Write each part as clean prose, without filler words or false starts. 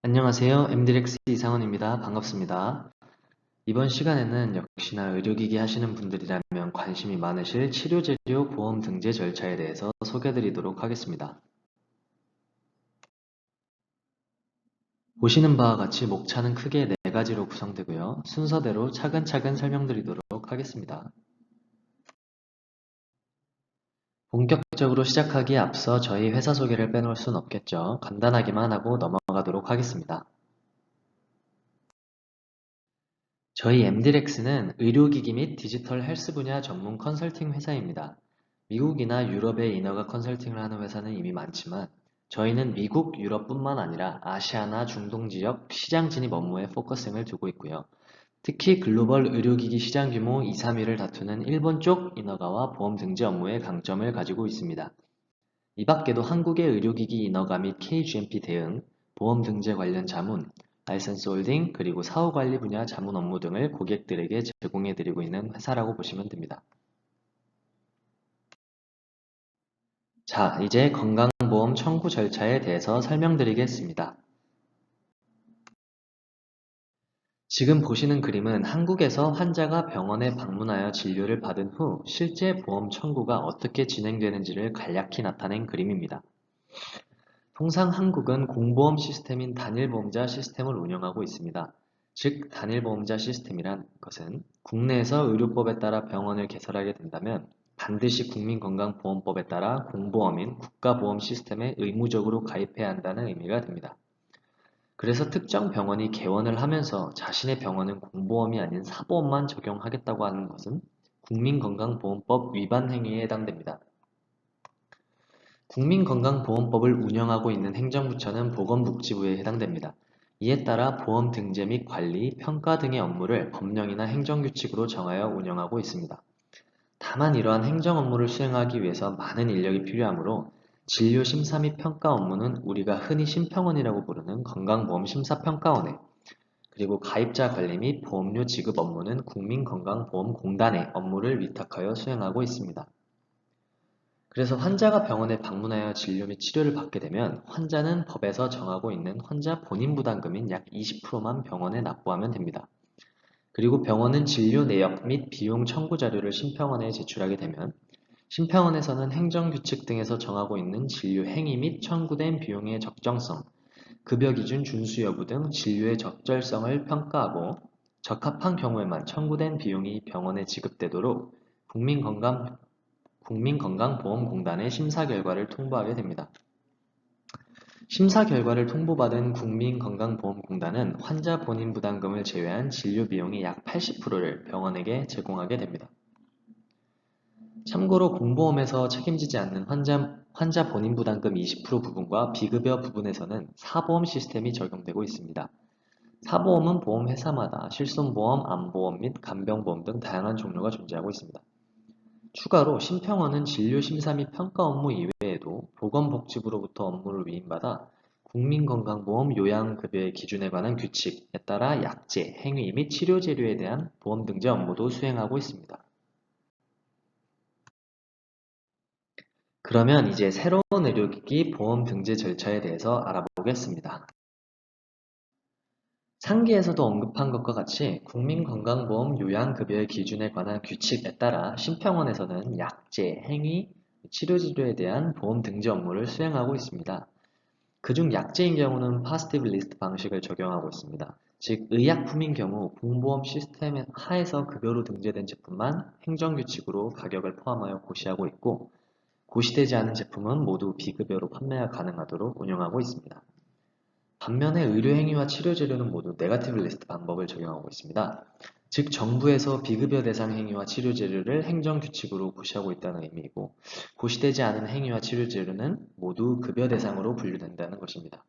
안녕하세요. MD렉스 이상원입니다. 반갑습니다. 이번 시간에는 역시나 의료기기 하시는 분들이라면 관심이 많으실 치료재료 보험 등재 절차에 대해서 소개해드리도록 하겠습니다. 보시는 바와 같이 목차는 크게 네 가지로 구성되고요. 순서대로 차근차근 설명드리도록 하겠습니다. 본격적으로 시작하기에 앞서 저희 회사 소개를 빼놓을 순 없겠죠. 간단하게만 하고 넘어가도록 하겠습니다. 저희 MD렉스는 의료기기 및 디지털 헬스 분야 전문 컨설팅 회사입니다. 미국이나 유럽의 인허가 컨설팅을 하는 회사는 이미 많지만 저희는 미국, 유럽뿐만 아니라 아시아나 중동 지역 시장 진입 업무에 포커싱을 두고 있고요. 특히 글로벌 의료기기 시장 규모 2, 3위를 다투는 일본 쪽 인허가와 보험 등재 업무에 강점을 가지고 있습니다. 이 밖에도 한국의 의료기기 인허가 및 KGMP 대응, 보험 등재 관련 자문, 라이선스 홀딩, 그리고 사후관리 분야 자문 업무 등을 고객들에게 제공해드리고 있는 회사라고 보시면 됩니다. 자, 이제 건강보험 청구 절차에 대해서 설명드리겠습니다. 지금 보시는 그림은 한국에서 환자가 병원에 방문하여 진료를 받은 후 실제 보험 청구가 어떻게 진행되는지를 간략히 나타낸 그림입니다. 통상 한국은 공보험 시스템인 단일보험자 시스템을 운영하고 있습니다. 즉, 단일보험자 시스템이란 것은 국내에서 의료법에 따라 병원을 개설하게 된다면 반드시 국민건강보험법에 따라 공보험인 국가보험 시스템에 의무적으로 가입해야 한다는 의미가 됩니다. 그래서 특정 병원이 개원을 하면서 자신의 병원은 공보험이 아닌 사보험만 적용하겠다고 하는 것은 국민건강보험법 위반 행위에 해당됩니다. 국민건강보험법을 운영하고 있는 행정부처는 보건복지부에 해당됩니다. 이에 따라 보험 등재 및 관리, 평가 등의 업무를 법령이나 행정규칙으로 정하여 운영하고 있습니다. 다만 이러한 행정 업무를 수행하기 위해서 많은 인력이 필요하므로 진료 심사 및 평가 업무는 우리가 흔히 심평원이라고 부르는 건강보험심사평가원에, 그리고 가입자 관리 및 보험료 지급 업무는 국민건강보험공단에 업무를 위탁하여 수행하고 있습니다. 그래서 환자가 병원에 방문하여 진료 및 치료를 받게 되면 환자는 법에서 정하고 있는 환자 본인 부담금인 약 20%만 병원에 납부하면 됩니다. 그리고 병원은 진료 내역 및 비용 청구 자료를 심평원에 제출하게 되면 심평원에서는 행정규칙 등에서 정하고 있는 진료 행위 및 청구된 비용의 적정성, 급여 기준 준수 여부 등 진료의 적절성을 평가하고 적합한 경우에만 청구된 비용이 병원에 지급되도록 국민건강보험공단에 심사 결과를 통보하게 됩니다. 심사 결과를 통보받은 국민건강보험공단은 환자 본인 부담금을 제외한 진료 비용의 약 80%를 병원에게 제공하게 됩니다. 참고로 공보험에서 책임지지 않는 환자 본인 부담금 20% 부분과 비급여 부분에서는 사보험 시스템이 적용되고 있습니다. 사보험은 보험회사마다 실손보험, 암보험 및 간병보험 등 다양한 종류가 존재하고 있습니다. 추가로 심평원은 진료심사 및 평가 업무 이외에도 보건복지부로부터 업무를 위임받아 국민건강보험 요양급여의 기준에 관한 규칙에 따라 약제, 행위 및 치료재료에 대한 보험 등재 업무도 수행하고 있습니다. 그러면 이제 새로운 의료기기 보험 등재 절차에 대해서 알아보겠습니다. 상기에서도 언급한 것과 같이 국민건강보험 요양급여의 기준에 관한 규칙에 따라 심평원에서는 약제, 행위, 치료치료에 대한 보험 등재 업무를 수행하고 있습니다. 그중 약제인 경우는 파지티브 리스트 방식을 적용하고 있습니다. 즉, 의약품인 경우 공보험 시스템 하에서 급여로 등재된 제품만 행정규칙으로 가격을 포함하여 고시하고 있고, 고시되지 않은 제품은 모두 비급여로 판매가 가능하도록 운영하고 있습니다. 반면에 의료행위와 치료재료는 모두 네거티브 리스트 방법을 적용하고 있습니다. 즉, 정부에서 비급여 대상 행위와 치료재료를 행정규칙으로 고시하고 있다는 의미이고, 고시되지 않은 행위와 치료재료는 모두 급여 대상으로 분류된다는 것입니다.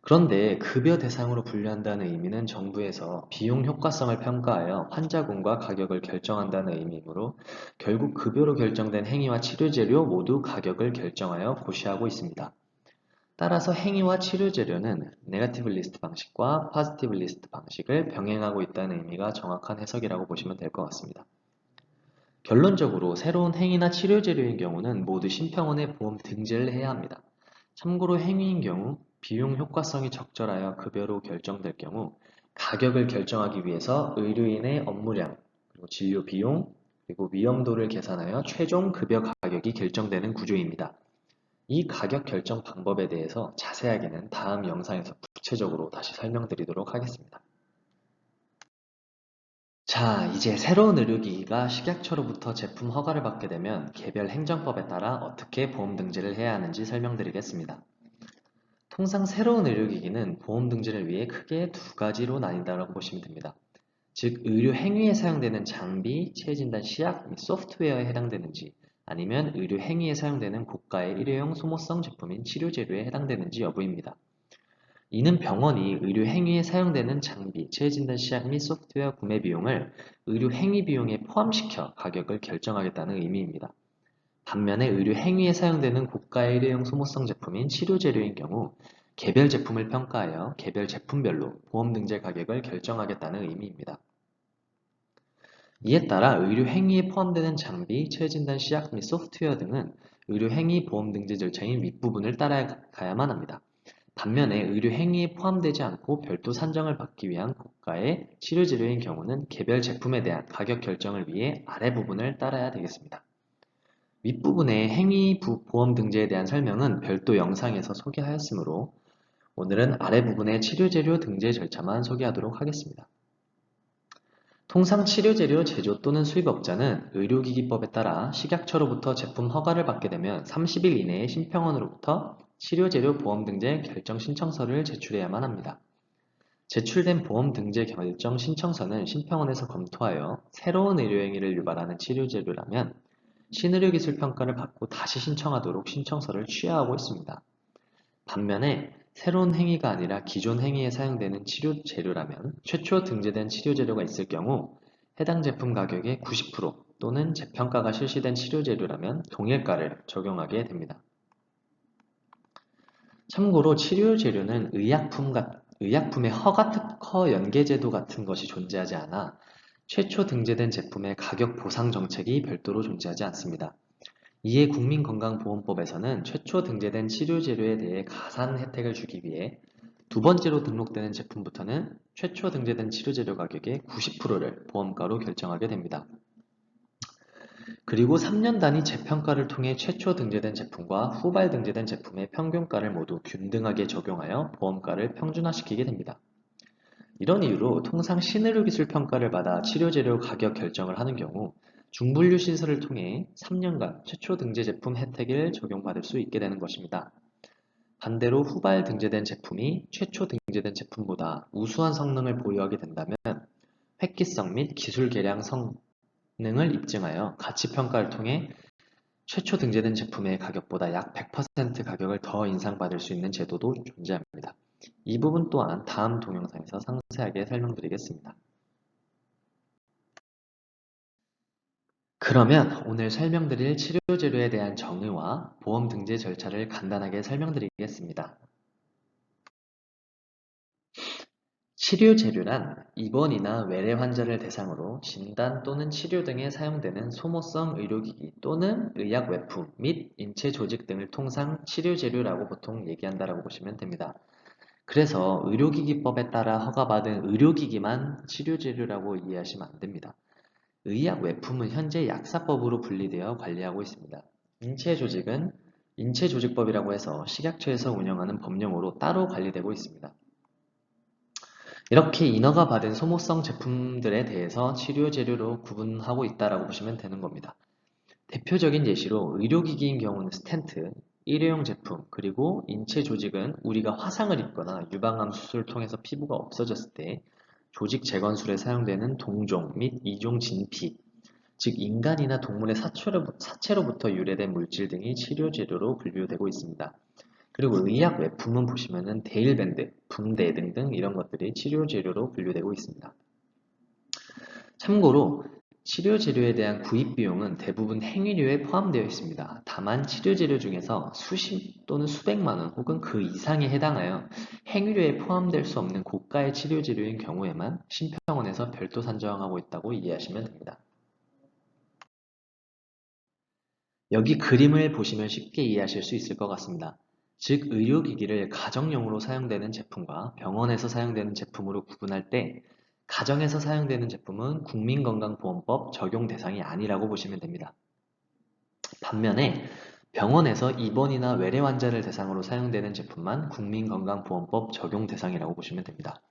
그런데 급여 대상으로 분류한다는 의미는 정부에서 비용 효과성을 평가하여 환자군과 가격을 결정한다는 의미이므로 결국 급여로 결정된 행위와 치료재료 모두 가격을 결정하여 고시하고 있습니다. 따라서 행위와 치료재료는 네거티브 리스트 방식과 파지티브 리스트 방식을 병행하고 있다는 의미가 정확한 해석이라고 보시면 될 것 같습니다. 결론적으로 새로운 행위나 치료재료인 경우는 모두 심평원에 보험 등재를 해야 합니다. 참고로 행위인 경우 비용 효과성이 적절하여 급여로 결정될 경우 가격을 결정하기 위해서 의료인의 업무량, 그리고 진료 비용, 그리고 위험도를 계산하여 최종 급여 가격이 결정되는 구조입니다. 이 가격 결정 방법에 대해서 자세하게는 다음 영상에서 구체적으로 다시 설명드리도록 하겠습니다. 자, 이제 새로운 의료기기가 식약처로부터 제품 허가를 받게 되면 개별 행정법에 따라 어떻게 보험 등재를 해야 하는지 설명드리겠습니다. 통상 새로운 의료기기는 보험 등재를 위해 크게 두 가지로 나뉜다고 보시면 됩니다. 즉, 의료 행위에 사용되는 장비, 체진단 시약 및 소프트웨어에 해당되는지, 아니면 의료 행위에 사용되는 고가의 일회용 소모성 제품인 치료재료에 해당되는지 여부입니다. 이는 병원이 의료 행위에 사용되는 장비, 체진단 시약 및 소프트웨어 구매 비용을 의료 행위 비용에 포함시켜 가격을 결정하겠다는 의미입니다. 반면에 의료 행위에 사용되는 고가의 일회용 소모성 제품인 치료재료인 경우 개별 제품을 평가하여 개별 제품별로 보험 등재 가격을 결정하겠다는 의미입니다. 이에 따라 의료 행위에 포함되는 장비, 체진단 시약 및 소프트웨어 등은 의료 행위 보험 등재 절차인 윗부분을 따라가야만 합니다. 반면에 의료 행위에 포함되지 않고 별도 산정을 받기 위한 고가의 치료재료인 경우는 개별 제품에 대한 가격 결정을 위해 아래 부분을 따라야 되겠습니다. 윗부분의 행위 보험 등재에 대한 설명은 별도 영상에서 소개하였으므로 오늘은 아래 부분의 치료재료 등재 절차만 소개하도록 하겠습니다. 통상 치료재료 제조 또는 수입업자는 의료기기법에 따라 식약처로부터 제품 허가를 받게 되면 30일 이내에 심평원으로부터 치료재료 보험 등재 결정 신청서를 제출해야만 합니다. 제출된 보험 등재 결정 신청서는 심평원에서 검토하여 새로운 의료행위를 유발하는 치료재료라면 신의료기술 평가를 받고 다시 신청하도록 신청서를 취하하고 있습니다. 반면에 새로운 행위가 아니라 기존 행위에 사용되는 치료재료라면 최초 등재된 치료재료가 있을 경우 해당 제품 가격의 90% 또는 재평가가 실시된 치료재료라면 동일가를 적용하게 됩니다. 참고로 치료재료는 의약품의 허가특허 연계제도 같은 것이 존재하지 않아 최초 등재된 제품의 가격 보상 정책이 별도로 존재하지 않습니다. 이에 국민건강보험법에서는 최초 등재된 치료재료에 대해 가산 혜택을 주기 위해 두 번째로 등록되는 제품부터는 최초 등재된 치료재료 가격의 90%를 보험가로 결정하게 됩니다. 그리고 3년 단위 재평가를 통해 최초 등재된 제품과 후발 등재된 제품의 평균가를 모두 균등하게 적용하여 보험가를 평준화시키게 됩니다. 이런 이유로 통상 신의료기술 평가를 받아 치료재료 가격 결정을 하는 경우 중분류 시설을 통해 3년간 최초 등재 제품 혜택을 적용받을 수 있게 되는 것입니다. 반대로 후발 등재된 제품이 최초 등재된 제품보다 우수한 성능을 보유하게 된다면 획기성 및 기술 개량 성능을 입증하여 가치평가를 통해 최초 등재된 제품의 가격보다 약 100% 가격을 더 인상받을 수 있는 제도도 존재합니다. 이 부분 또한 다음 동영상에서 상세하게 설명드리겠습니다. 그러면 오늘 설명드릴 치료재료에 대한 정의와 보험 등재 절차를 간단하게 설명드리겠습니다. 치료재료란 입원이나 외래 환자를 대상으로 진단 또는 치료 등에 사용되는 소모성 의료기기 또는 의약외품 및 인체 조직 등을 통상 치료재료라고 보통 얘기한다고 보시면 됩니다. 그래서 의료기기법에 따라 허가받은 의료기기만 치료재료라고 이해하시면 안 됩니다. 의약외품은 현재 약사법으로 분리되어 관리하고 있습니다. 인체조직은 인체조직법이라고 해서 식약처에서 운영하는 법령으로 따로 관리되고 있습니다. 이렇게 인허가 받은 소모성 제품들에 대해서 치료재료로 구분하고 있다고 보시면 되는 겁니다. 대표적인 예시로 의료기기인 경우는 스텐트, 일회용 제품, 그리고 인체조직은 우리가 화상을 입거나 유방암 수술을 통해서 피부가 없어졌을 때 조직 재건술에 사용되는 동종 및 이종 진피, 즉 인간이나 동물의 사체로부터 유래된 물질 등이 치료재료로 분류되고 있습니다. 그리고 의약 외품은 보시면은 데일밴드, 붕대 등등 이런 것들이 치료재료로 분류되고 있습니다. 참고로 치료재료에 대한 구입 비용은 대부분 행위료에 포함되어 있습니다. 다만 치료재료 중에서 수십 또는 수백만 원 혹은 그 이상에 해당하여 행위료에 포함될 수 없는 고가의 치료재료인 경우에만 심평원에서 별도 산정하고 있다고 이해하시면 됩니다. 여기 그림을 보시면 쉽게 이해하실 수 있을 것 같습니다. 즉, 의료기기를 가정용으로 사용되는 제품과 병원에서 사용되는 제품으로 구분할 때 가정에서 사용되는 제품은 국민건강보험법 적용 대상이 아니라고 보시면 됩니다. 반면에 병원에서 입원이나 외래 환자를 대상으로 사용되는 제품만 국민건강보험법 적용 대상이라고 보시면 됩니다.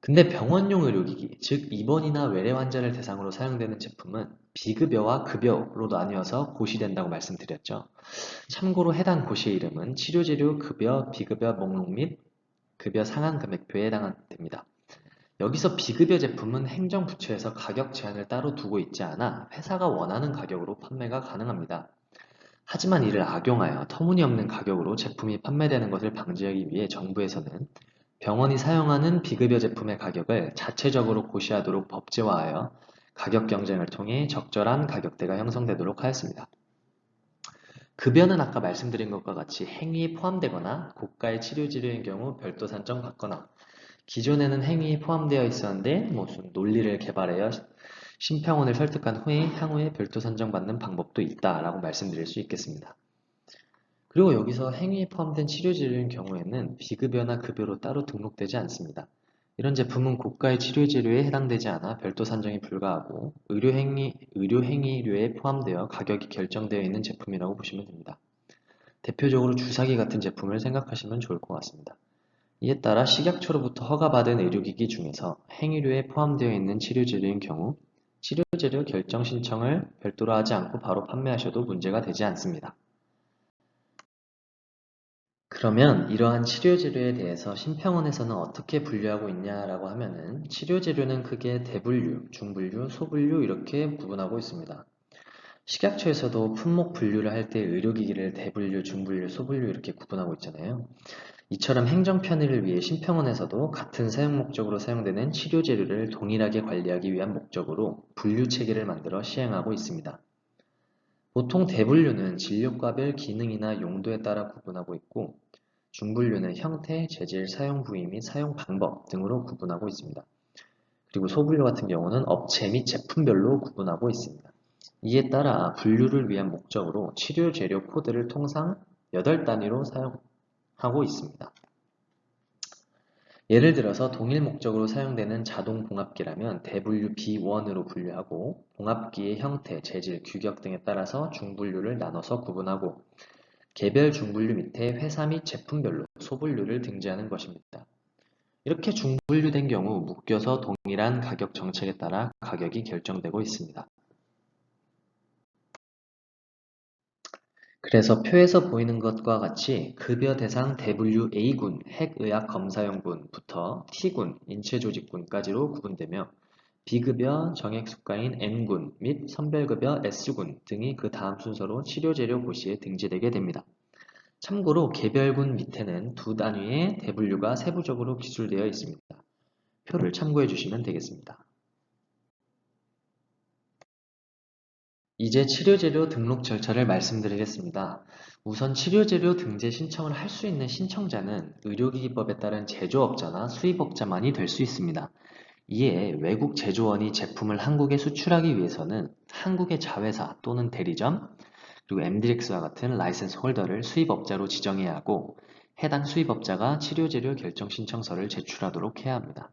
근데 병원용 의료기기, 즉 입원이나 외래 환자를 대상으로 사용되는 제품은 비급여와 급여로 나뉘어서 고시된다고 말씀드렸죠. 참고로 해당 고시의 이름은 치료재료 급여, 비급여 목록 및 급여 상한 금액표에 해당됩니다. 여기서 비급여 제품은 행정부처에서 가격 제한을 따로 두고 있지 않아 회사가 원하는 가격으로 판매가 가능합니다. 하지만 이를 악용하여 터무니없는 가격으로 제품이 판매되는 것을 방지하기 위해 정부에서는 병원이 사용하는 비급여 제품의 가격을 자체적으로 고시하도록 법제화하여 가격 경쟁을 통해 적절한 가격대가 형성되도록 하였습니다. 급여는 아까 말씀드린 것과 같이 행위에 포함되거나 고가의 치료지료인 경우 별도 산정받거나 기존에는 행위에 포함되어 있었는데 무슨 논리를 개발하여 심평원을 설득한 후에 향후에 별도 산정받는 방법도 있다라고 말씀드릴 수 있겠습니다. 그리고 여기서 행위에 포함된 치료재료인 경우에는 비급여나 급여로 따로 등록되지 않습니다. 이런 제품은 고가의 치료재료에 해당되지 않아 별도 산정이 불가하고 의료행위료에 포함되어 가격이 결정되어 있는 제품이라고 보시면 됩니다. 대표적으로 주사기 같은 제품을 생각하시면 좋을 것 같습니다. 이에 따라 식약처로부터 허가받은 의료기기 중에서 행위료에 포함되어 있는 치료재료인 경우 치료재료 결정 신청을 별도로 하지 않고 바로 판매하셔도 문제가 되지 않습니다. 그러면 이러한 치료재료에 대해서 심평원에서는 어떻게 분류하고 있냐라고 하면은 치료재료는 크게 대분류, 중분류, 소분류 이렇게 구분하고 있습니다. 식약처에서도 품목 분류를 할 때 의료기기를 대분류, 중분류, 소분류 이렇게 구분하고 있잖아요. 이처럼 행정 편의를 위해 심평원에서도 같은 사용 목적으로 사용되는 치료재료를 동일하게 관리하기 위한 목적으로 분류 체계를 만들어 시행하고 있습니다. 보통 대분류는 진료과별 기능이나 용도에 따라 구분하고 있고 중분류는 형태, 재질, 사용 부위 및 사용 방법 등으로 구분하고 있습니다. 그리고 소분류 같은 경우는 업체 및 제품별로 구분하고 있습니다. 이에 따라 분류를 위한 목적으로 치료 재료 코드를 통상 8단위로 사용하고 있습니다. 예를 들어서 동일 목적으로 사용되는 자동 봉합기라면 대분류 B1으로 분류하고 봉합기의 형태, 재질, 규격 등에 따라서 중분류를 나눠서 구분하고 개별 중분류 밑에 회사 및 제품별로 소분류를 등재하는 것입니다. 이렇게 중분류된 경우 묶여서 동일한 가격 정책에 따라 가격이 결정되고 있습니다. 그래서 표에서 보이는 것과 같이 급여 대상 대분류 A군 핵의학 검사용군부터 T군 인체조직군까지로 구분되며 비급여 정액수가인 N군 및 선별급여 S군 등이 그 다음 순서로 치료재료 고시에 등재되게 됩니다. 참고로 개별군 밑에는 두 단위의 대분류가 세부적으로 기술되어 있습니다. 표를 참고해 주시면 되겠습니다. 이제 치료재료 등록 절차를 말씀드리겠습니다. 우선 치료재료 등재 신청을 할 수 있는 신청자는 의료기기법에 따른 제조업자나 수입업자만이 될 수 있습니다. 이에 외국 제조원이 제품을 한국에 수출하기 위해서는 한국의 자회사 또는 대리점, 그리고 MDX와 같은 라이센스 홀더를 수입업자로 지정해야 하고 해당 수입업자가 치료재료 결정 신청서를 제출하도록 해야 합니다.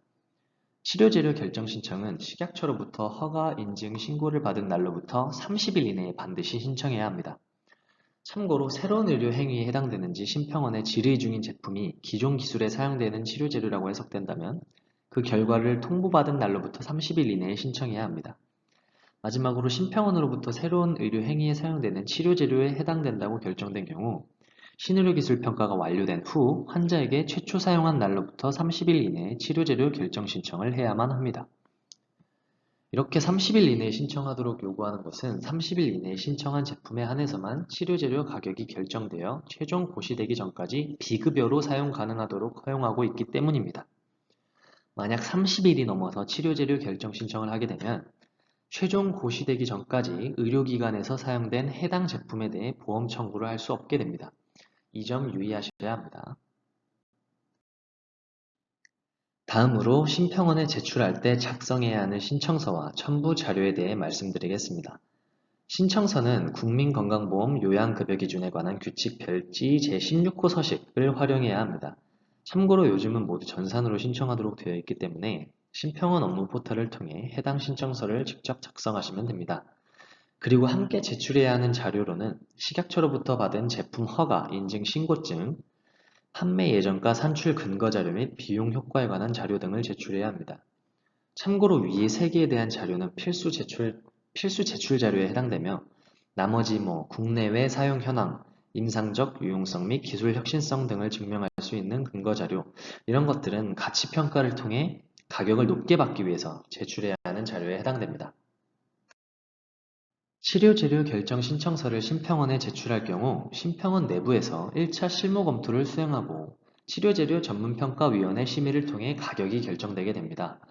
치료재료 결정 신청은 식약처로부터 허가 인증 신고를 받은 날로부터 30일 이내에 반드시 신청해야 합니다. 참고로 새로운 의료 행위에 해당되는지 심평원에 질의 중인 제품이 기존 기술에 사용되는 치료재료라고 해석된다면 그 결과를 통보받은 날로부터 30일 이내에 신청해야 합니다. 마지막으로 심평원으로부터 새로운 의료 행위에 사용되는 치료재료에 해당된다고 결정된 경우 신의료기술 평가가 완료된 후 환자에게 최초 사용한 날로부터 30일 이내에 치료재료 결정 신청을 해야만 합니다. 이렇게 30일 이내에 신청하도록 요구하는 것은 30일 이내에 신청한 제품에 한해서만 치료재료 가격이 결정되어 최종 고시되기 전까지 비급여로 사용 가능하도록 허용하고 있기 때문입니다. 만약 30일이 넘어서 치료재료 결정 신청을 하게 되면 최종 고시되기 전까지 의료기관에서 사용된 해당 제품에 대해 보험 청구를 할 수 없게 됩니다. 이 점 유의하셔야 합니다. 다음으로 심평원에 제출할 때 작성해야 하는 신청서와 첨부 자료에 대해 말씀드리겠습니다. 신청서는 국민건강보험 요양급여 기준에 관한 규칙 별지 제16호 서식을 활용해야 합니다. 참고로 요즘은 모두 전산으로 신청하도록 되어 있기 때문에 신평원 업무 포털을 통해 해당 신청서를 직접 작성하시면 됩니다. 그리고 함께 제출해야 하는 자료로는 식약처로부터 받은 제품 허가, 인증 신고증, 판매 예정가 산출 근거 자료 및 비용 효과에 관한 자료 등을 제출해야 합니다. 참고로 위의 3개에 대한 자료는 필수 제출 자료에 해당되며 나머지 국내외 사용 현황, 임상적 유용성 및 기술 혁신성 등을 증명할 수 있는 근거 자료, 이런 것들은 가치 평가를 통해 가격을 높게 받기 위해서 제출해야 하는 자료에 해당됩니다. 치료재료 결정 신청서를 심평원에 제출할 경우 심평원 내부에서 1차 실무 검토를 수행하고 치료재료 전문평가위원회 심의를 통해 가격이 결정되게 됩니다.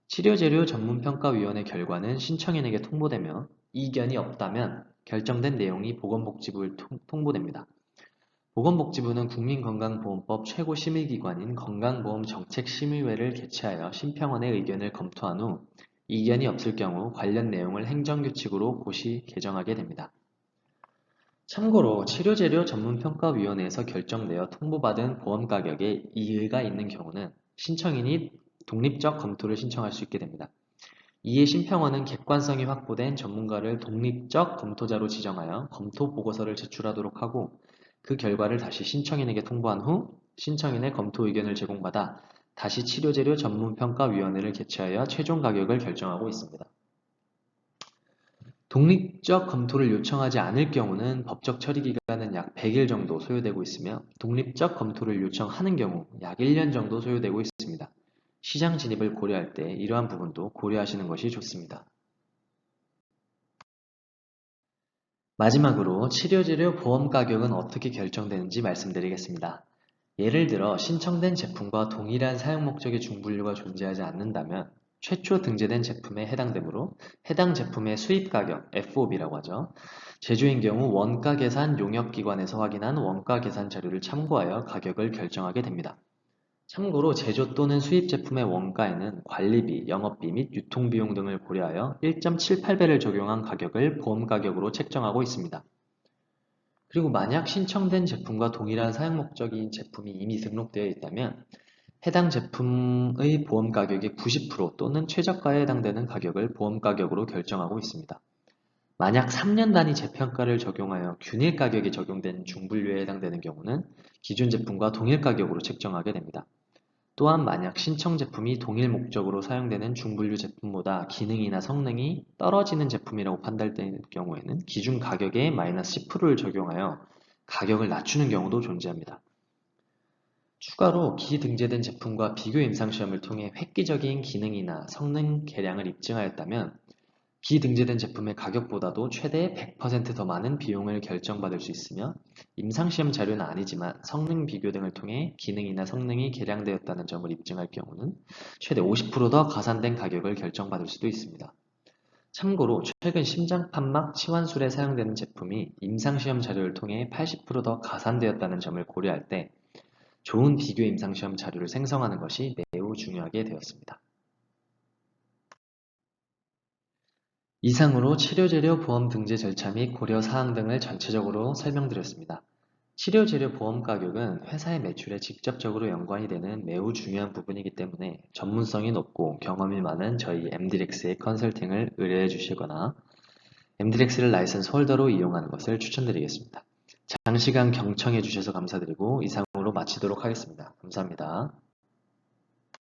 치료재료 전문평가위원회 결과는 신청인에게 통보되며 이견이 없다면 결정된 내용이 보건복지부에 통보됩니다. 보건복지부는 국민건강보험법 최고심의기관인 건강보험정책심의회를 개최하여 심평원의 의견을 검토한 후 이견이 없을 경우 관련 내용을 행정규칙으로 고시 개정하게 됩니다. 참고로 치료재료 전문평가위원회에서 결정되어 통보받은 보험가격에 이의가 있는 경우는 신청인이 독립적 검토를 신청할 수 있게 됩니다. 이에 심평원은 객관성이 확보된 전문가를 독립적 검토자로 지정하여 검토 보고서를 제출하도록 하고 그 결과를 다시 신청인에게 통보한 후 신청인의 검토 의견을 제공받아 다시 치료재료 전문평가위원회를 개최하여 최종 가격을 결정하고 있습니다. 독립적 검토를 요청하지 않을 경우는 법적 처리 기간은 약 100일 정도 소요되고 있으며 독립적 검토를 요청하는 경우 약 1년 정도 소요되고 있습니다. 시장 진입을 고려할 때 이러한 부분도 고려하시는 것이 좋습니다. 마지막으로 치료재료 보험 가격은 어떻게 결정되는지 말씀드리겠습니다. 예를 들어 신청된 제품과 동일한 사용 목적의 중분류가 존재하지 않는다면 최초 등재된 제품에 해당되므로 해당 제품의 수입 가격, FOB라고 하죠. 제조인 경우 원가 계산 용역기관에서 확인한 원가 계산 자료를 참고하여 가격을 결정하게 됩니다. 참고로 제조 또는 수입 제품의 원가에는 관리비, 영업비 및 유통비용 등을 고려하여 1.78배를 적용한 가격을 보험가격으로 책정하고 있습니다. 그리고 만약 신청된 제품과 동일한 사용 목적인 제품이 이미 등록되어 있다면 해당 제품의 보험가격의 90% 또는 최저가에 해당되는 가격을 보험가격으로 결정하고 있습니다. 만약 3년 단위 재평가를 적용하여 균일 가격이 적용된 중분류에 해당되는 경우는 기존 제품과 동일 가격으로 책정하게 됩니다. 또한 만약 신청 제품이 동일 목적으로 사용되는 중분류 제품보다 기능이나 성능이 떨어지는 제품이라고 판단될 경우에는 기준 가격에 마이너스 10%를 적용하여 가격을 낮추는 경우도 존재합니다. 추가로 기등재된 제품과 비교 임상시험을 통해 획기적인 기능이나 성능 개량을 입증하였다면 기등재된 제품의 가격보다도 최대 100% 더 많은 비용을 결정받을 수 있으며 임상시험 자료는 아니지만 성능 비교 등을 통해 기능이나 성능이 개량되었다는 점을 입증할 경우는 최대 50%더 가산된 가격을 결정받을 수도 있습니다. 참고로 최근 심장판막 치환술에 사용되는 제품이 임상시험 자료를 통해 80%더 가산되었다는 점을 고려할 때 좋은 비교 임상시험 자료를 생성하는 것이 매우 중요하게 되었습니다. 이상으로 치료재료 보험 등재 절차 및 고려사항 등을 전체적으로 설명드렸습니다. 치료재료 보험 가격은 회사의 매출에 직접적으로 연관이 되는 매우 중요한 부분이기 때문에 전문성이 높고 경험이 많은 저희 MD렉스의 컨설팅을 의뢰해 주시거나 MD렉스를 라이선스 홀더로 이용하는 것을 추천드리겠습니다. 장시간 경청해 주셔서 감사드리고 이상으로 마치도록 하겠습니다. 감사합니다.